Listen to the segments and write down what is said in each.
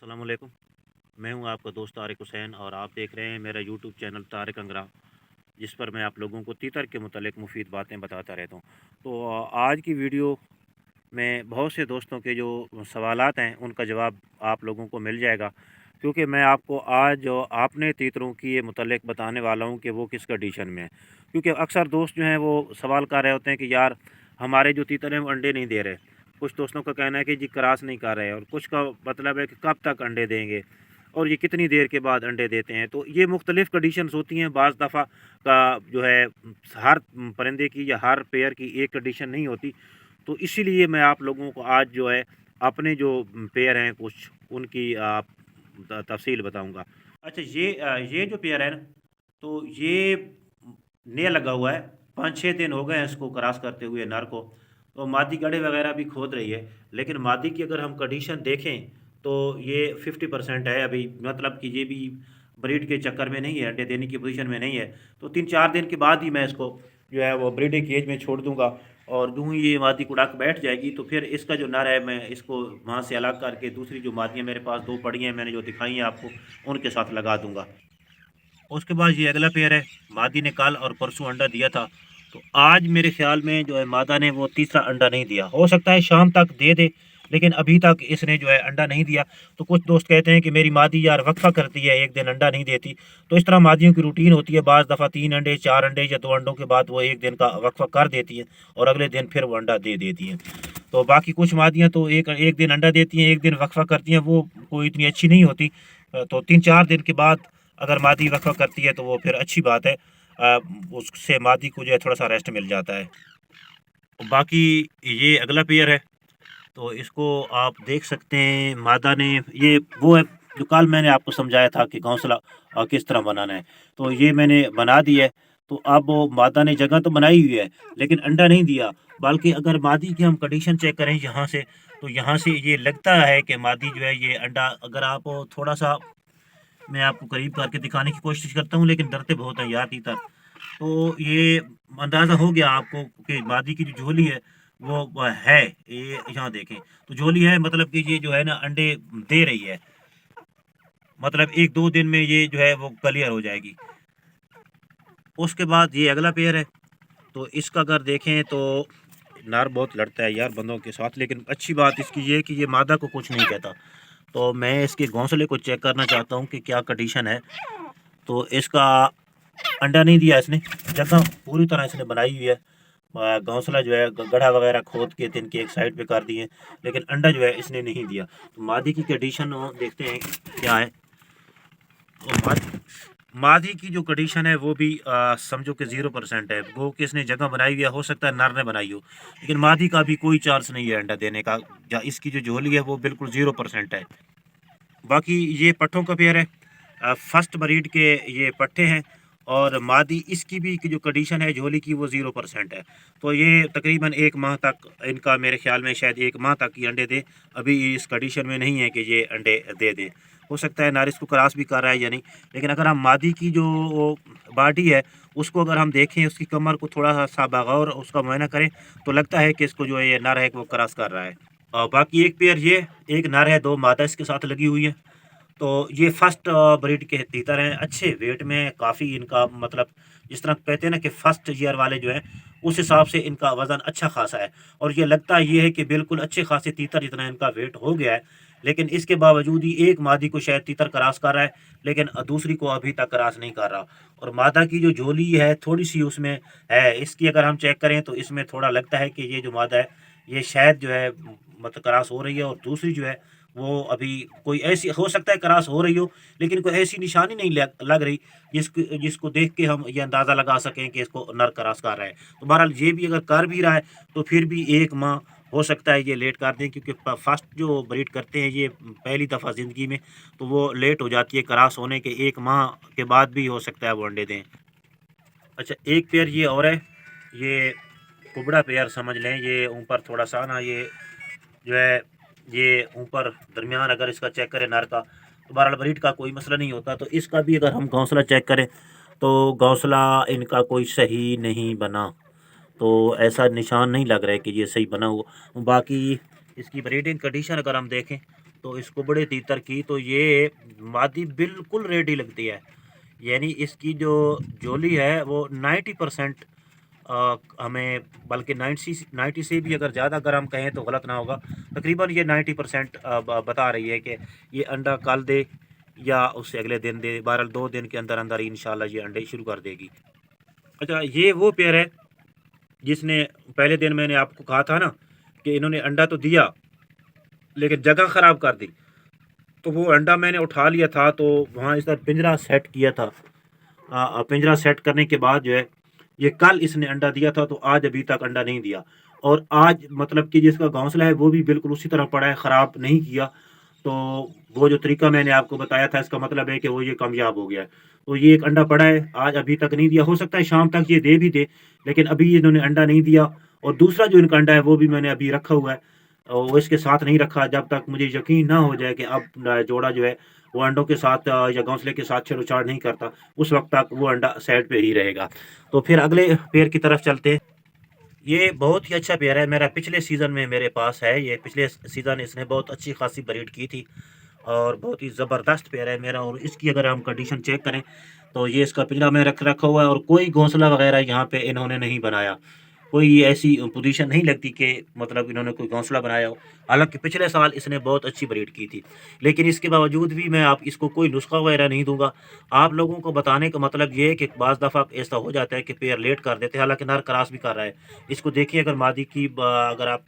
अस्सलाम वालेकुम। मैं हूं आपका दोस्त तारिक हुसैन और आप देख रहे हैं मेरा यूट्यूब चैनल तारिक अंगरा, जिस पर मैं आप लोगों को तीतर के मुतालिक मुफीद बातें बताता रहता हूं। तो आज की वीडियो में बहुत से दोस्तों के जो सवालात हैं उनका जवाब आप लोगों को मिल जाएगा, क्योंकि मैं आपको आज जो आपने तीतरों की ये मुतालिक बताने वाला हूं कि वो किस कंडीशन में है। क्योंकि अक्सर दोस्त जो हैं वो सवाल कर रहे होते हैं कि यार हमारे जो तीतर हैं वो अंडे नहीं दे रहे। कुछ दोस्तों का कहना है कि जी क्रॉस नहीं कर रहे, और कुछ का मतलब है कि कब तक अंडे देंगे और ये कितनी देर के बाद अंडे देते हैं। तो ये मुख्तलिफ़ कंडीशंस होती हैं। बाज़ दफ़ा का जो है हर परिंदे की या हर पेयर की एक कंडीशन नहीं होती। तो इसीलिए मैं आप लोगों को आज जो है अपने जो पेयर हैं कुछ उनकी तफसील बताऊंगा। अच्छा, ये जो पेयर है ना, तो ये नया लगा हुआ है। 5-6 दिन हो गए हैं इसको क्रॉस करते हुए नर को। तो मादी गड़े वगैरह भी खोद रही है, लेकिन मादी की अगर हम कंडीशन देखें तो ये 50% है अभी। मतलब कि ये भी ब्रीड के चक्कर में नहीं है, अंडे देने की पोजीशन में नहीं है। तो 3-4 दिन के बाद ही मैं इसको जो है वो ब्रीडिंग केज में छोड़ दूंगा, और यूँ ही ये मादी कुड़ाक बैठ जाएगी तो फिर इसका जो नर है मैं इसको वहाँ से अलग करके दूसरी जो मादियाँ मेरे पास 2 पड़ी हैं मैंने जो दिखाई हैं आपको, उनके साथ लगा दूंगा। उसके बाद ये अगला पेयर है। मादी ने कल और परसों अंडा दिया था, तो आज मेरे ख्याल में जो है मादा ने वो तीसरा अंडा नहीं दिया। हो सकता है शाम तक दे दे, लेकिन अभी तक इसने जो है अंडा नहीं दिया। तो कुछ दोस्त कहते हैं कि मेरी मादी यार वक्फा करती है, एक दिन अंडा नहीं देती। तो इस तरह मादियों की रूटीन होती है। बाज़ दफ़ा 3 अंडे, 4 अंडे या 2 अंडों के बाद वो एक दिन का वक्फा कर देती हैं और अगले दिन फिर वो अंडा दे देती हैं। तो बाकी कुछ मादियाँ तो एक एक दिन अंडा देती हैं, एक दिन वक्फा करती हैं, वो कोई इतनी अच्छी नहीं होती। तो 3-4 दिन के बाद अगर मादी वक्फा करती है तो वो फिर अच्छी बात है। उससे मादी को जो है थोड़ा सा रेस्ट मिल जाता है। बाकी ये अगला पेयर है, तो इसको आप देख सकते हैं। मादा ने ये वो है जो कल मैंने आपको समझाया था कि घोंसला किस तरह बनाना है, तो ये मैंने बना दिया है। तो अब वो मादा ने जगह तो बनाई हुई है, लेकिन अंडा नहीं दिया। बल्कि अगर मादी की हम कंडीशन चेक करें यहाँ से, तो यहाँ से ये लगता है कि मादी जो है ये अंडा, अगर आप थोड़ा सा मैं आपको करीब करके दिखाने की कोशिश करता हूँ, लेकिन डरते बहुत हैं यार तीतर। तो ये अंदाज़ा हो गया आपको कि मादी की जो झोली है वो है। ये यहाँ देखें, तो झोली है, मतलब कि ये जो है ना अंडे दे रही है। मतलब 1-2 दिन में ये जो है वो क्लियर हो जाएगी। उसके बाद ये अगला पेयर है, तो इसका अगर देखें तो नर बहुत लड़ता है यार बंदों के साथ, लेकिन अच्छी बात इसकी ये है कि ये मादा को कुछ नहीं कहता। तो मैं इसके घोंसले को चेक करना चाहता हूँ कि क्या कंडीशन है। तो इसका अंडा नहीं दिया इसने, जगह पूरी तरह इसने बनाई हुई है। घोंसला जो है गड्ढा वगैरह खोद के दिन के एक साइड पे कर दिए, लेकिन अंडा जो है इसने नहीं दिया। तो मादी की कंडीशन देखते हैं क्या है। तो मादी की जो कंडीशन है वो भी समझो कि 0% है। वो कि इसने जगह बनाई हुई है, हो सकता है नर ने बनाई हो, लेकिन मादी का भी कोई चांस नहीं है अंडा देने का। या इसकी जो झोली है वो बिल्कुल 0% है। बाकी ये पट्ठों का पेयर है, फर्स्ट ब्रीड के ये पट्ठे हैं, और मादी इसकी भी की जो कंडीशन है झोली की वो 0% है। तो ये तकरीबन 1 माह तक इनका, मेरे ख्याल में शायद 1 माह तक ये अंडे दे। अभी इस कंडीशन में नहीं है कि ये अंडे दे दे। हो सकता है नर इसको क्रॉस भी कर रहा है या नहीं। लेकिन अगर हम मादी की जो बॉडी है उसको अगर हम देखें, उसकी कमर को थोड़ा सा बगौर उसका मुआयना करें, तो लगता है कि इसको जो है ये नर है वो क्रॉस कर रहा है। और बाकी एक पेयर ये, एक नर है, 2 मादा इसके साथ लगी हुई है। तो ये फर्स्ट ब्रीड के तीतर हैं, अच्छे वेट में काफ़ी इनका, मतलब जिस तरह कहते हैं ना कि फर्स्ट ईयर वाले जो हैं उस हिसाब से इनका वज़न अच्छा खासा है। और ये लगता ये है कि बिल्कुल अच्छे खासे तीतर जितना इनका वेट हो गया है। लेकिन इसके बावजूद ही एक मादी को शायद तीतर क्रॉस कर रहा है, लेकिन दूसरी को अभी तक क्रॉस नहीं कर रहा। और मादा की जो झोली है थोड़ी सी उसमें है, इसकी अगर हम चेक करें तो इसमें थोड़ा लगता है कि ये जो मादा है ये शायद जो है मतलब क्रॉस हो रही है, और दूसरी जो है वो अभी कोई ऐसी, हो सकता है क्रॉस हो रही हो, लेकिन कोई ऐसी निशानी नहीं लग रही जिसको जिसको देख के हम ये अंदाज़ा लगा सकें कि इसको नर क्रॉस कर रहा है। तो बहरहाल ये भी अगर कर भी रहा है तो फिर भी 1 माह हो सकता है ये लेट कर दें, क्योंकि फर्स्ट जो ब्रीड करते हैं ये पहली दफ़ा ज़िंदगी में, तो वो लेट हो जाती है। क्रॉस होने के 1 माह के बाद भी हो सकता है वो अंडे दें। अच्छा, एक पेयर ये और है, ये कुबड़ा पेयर समझ लें। ये ऊपर थोड़ा सा ना, ये जो है ये ऊपर दरमियान अगर इसका चेक करें नर का, तो बहरहाल ब्रीड का कोई मसला नहीं होता। तो इसका भी अगर हम घोंसला चेक करें तो घोंसला इनका कोई सही नहीं बना। तो ऐसा निशान नहीं लग रहा है कि ये सही बना हुआ। बाकी इसकी ब्रीडिंग कंडीशन अगर हम देखें تو اس کو بڑے تیتر کی تو یہ مادی بالکل ریڈی لگتی ہے، یعنی اس کی جو جولی ہے وہ 90% ہمیں، بلکہ 90 سے بھی اگر زیادہ اگر ہم کہیں تو غلط نہ ہوگا، تقریباً یہ 90% بتا رہی ہے کہ یہ انڈا کل دے یا اس سے اگلے دن دے، بہرحال 2 دن کے اندر اندر انشاءاللہ یہ انڈے شروع کر دے گی۔ اچھا، یہ وہ پیئر ہے جس نے پہلے دن میں نے آپ کو کہا تھا نا کہ انہوں نے انڈا تو دیا لیکن جگہ خراب کر دی، تو وہ انڈا میں نے اٹھا لیا تھا، تو وہاں اس طرح پنجرا سیٹ کیا تھا، پنجرا سیٹ کرنے کے بعد جو ہے یہ کل اس نے انڈا دیا تھا، تو آج ابھی تک انڈا نہیں دیا، اور آج مطلب کہ جس کا گھونسلہ ہے وہ بھی بالکل اسی طرح پڑا ہے، خراب نہیں کیا۔ تو وہ جو طریقہ میں نے آپ کو بتایا تھا اس کا مطلب ہے کہ وہ یہ کامیاب ہو گیا ہے۔ تو یہ ایک انڈا پڑا ہے، آج ابھی تک نہیں دیا، ہو سکتا ہے شام تک یہ دے بھی دے، لیکن ابھی انہوں نے انڈا نہیں دیا۔ اور دوسرا جو ان کا انڈا ہے وہ بھی میں نے ابھی رکھا ہوا ہے، وہ اس کے ساتھ نہیں رکھا جب تک مجھے یقین نہ ہو جائے کہ اب جوڑا جو ہے وہ انڈوں کے ساتھ یا گھونسلے کے ساتھ چھیڑ چھاڑ نہیں کرتا، اس وقت تک وہ انڈا سائڈ پہ ہی رہے گا۔ تو پھر اگلے پیئر کی طرف چلتے ہیں۔ یہ بہت ہی اچھا پیئر ہے، میرا پچھلے سیزن میں میرے پاس ہے، یہ پچھلے سیزن اس نے بہت اچھی خاصی بریڈ کی تھی، اور بہت ہی زبردست پیئر ہے میرا۔ اور اس کی اگر ہم کنڈیشن چیک کریں تو یہ اس کا پنجرا میں رکھا ہوا ہے، اور کوئی گھونسلہ وغیرہ یہاں پہ انہوں نے نہیں بنایا، کوئی ایسی پوزیشن نہیں لگتی کہ مطلب انہوں نے کوئی گھونسلہ بنایا ہو، حالانکہ پچھلے سال اس نے بہت اچھی بریڈ کی تھی۔ لیکن اس کے باوجود بھی میں آپ اس کو کوئی نسخہ وغیرہ نہیں دوں گا، آپ لوگوں کو بتانے کا مطلب یہ ہے کہ بعض دفعہ ایسا ہو جاتا ہے کہ پیئر لیٹ کر دیتے ہیں، حالانکہ نر کراس بھی کر رہا ہے۔ اس کو دیکھیے، اگر مادی کی اگر آپ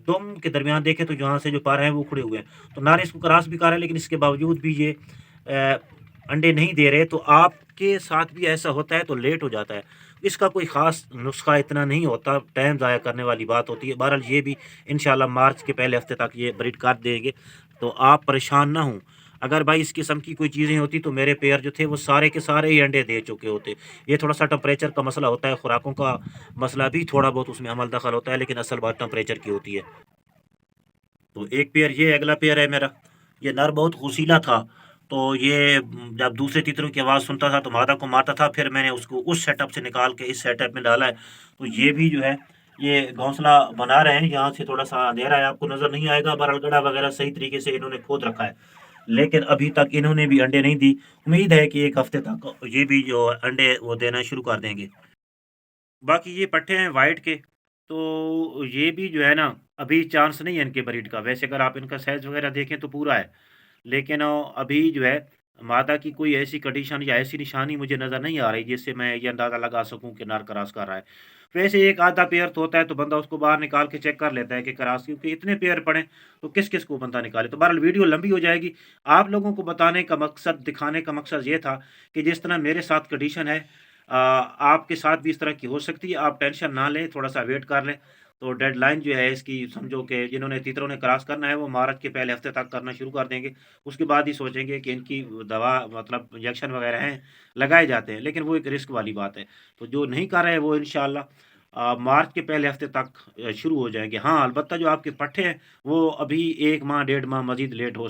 دم کے درمیان دیکھیں تو جہاں سے جو پر ہیں وہ کھڑے ہوئے ہیں، تو نر اس کو کراس بھی کر رہا ہے، لیکن اس کے باوجود بھی یہ انڈے نہیں دے رہے۔ تو آپ کے ساتھ بھی ایسا ہوتا ہے تو لیٹ ہو جاتا ہے، اس کا کوئی خاص نسخہ اتنا نہیں ہوتا، ٹائم ضائع کرنے والی بات ہوتی ہے۔ بہرحال یہ بھی انشاءاللہ مارچ کے پہلے ہفتے تک یہ بریڈ کر دیں گے، تو آپ پریشان نہ ہوں۔ اگر بھائی اس قسم کی کوئی چیزیں ہوتی تو میرے پیئر جو تھے وہ سارے کے سارے ہی انڈے دے چکے ہوتے۔ یہ تھوڑا سا ٹمپریچر کا مسئلہ ہوتا ہے، خوراکوں کا مسئلہ بھی تھوڑا بہت اس میں عمل دخل ہوتا ہے، لیکن اصل بات ٹمپریچر کی ہوتی ہے۔ تو ایک پیئر یہ اگلا پیئر ہے میرا، یہ نر بہت غسیلا تھا، تو یہ جب دوسرے تیتروں کی آواز سنتا تھا تو مادہ کو مارتا تھا، پھر میں نے اس کو اس سیٹ اپ سے نکال کے اس سیٹ اپ میں ڈالا ہے۔ تو یہ بھی جو ہے یہ گھونسلہ بنا رہے ہیں، یہاں سے تھوڑا سا اندھیرا ہے، آپ کو نظر نہیں آئے گا، بہرحال گڑھا وغیرہ صحیح طریقے سے انہوں نے کھود رکھا ہے، لیکن ابھی تک انہوں نے بھی انڈے نہیں دی۔ امید ہے کہ ایک ہفتے تک یہ بھی جو انڈے وہ دینا شروع کر دیں گے۔ باقی یہ پٹھے ہیں وائٹ کے، تو یہ بھی جو ہے نا ابھی چانس نہیں ہے ان کے بریڈ کا، ویسے اگر آپ ان کا سائز وغیرہ دیکھیں تو پورا ہے، لیکن ابھی جو ہے مادہ کی کوئی ایسی کنڈیشن یا ایسی نشانی مجھے نظر نہیں آ رہی جس سے میں یہ اندازہ لگا سکوں کہ نر کراس کر رہا ہے۔ ویسے ایک آدھا پیئر تو ہوتا ہے تو بندہ اس کو باہر نکال کے چیک کر لیتا ہے کہ کراس، کیونکہ اتنے پیئر پڑیں تو کس کس کو بندہ نکالے۔ تو بہرحال ویڈیو لمبی ہو جائے گی، آپ لوگوں کو بتانے کا مقصد، دکھانے کا مقصد یہ تھا کہ جس طرح میرے ساتھ کنڈیشن ہے آپ کے ساتھ بھی اس طرح کی ہو سکتی ہے، آپ ٹینشن نہ لیں، تھوڑا سا ویٹ کر لیں۔ تو ڈیڈ لائن جو ہے اس کی سمجھو کہ جنہوں نے تیتروں نے کراس کرنا ہے وہ مارچ کے پہلے ہفتے تک کرنا شروع کر دیں گے، اس کے بعد ہی سوچیں گے کہ ان کی دوا مطلب انجیکشن وغیرہ ہیں لگائے جاتے ہیں، لیکن وہ ایک رسک والی بات ہے۔ تو جو نہیں کر رہے وہ انشاءاللہ مارچ کے پہلے ہفتے تک شروع ہو جائیں گے۔ ہاں البتہ جو آپ کے پٹھے ہیں وہ ابھی 1 ماہ 1.5 ماہ مزید لیٹ ہو سکتے ہیں۔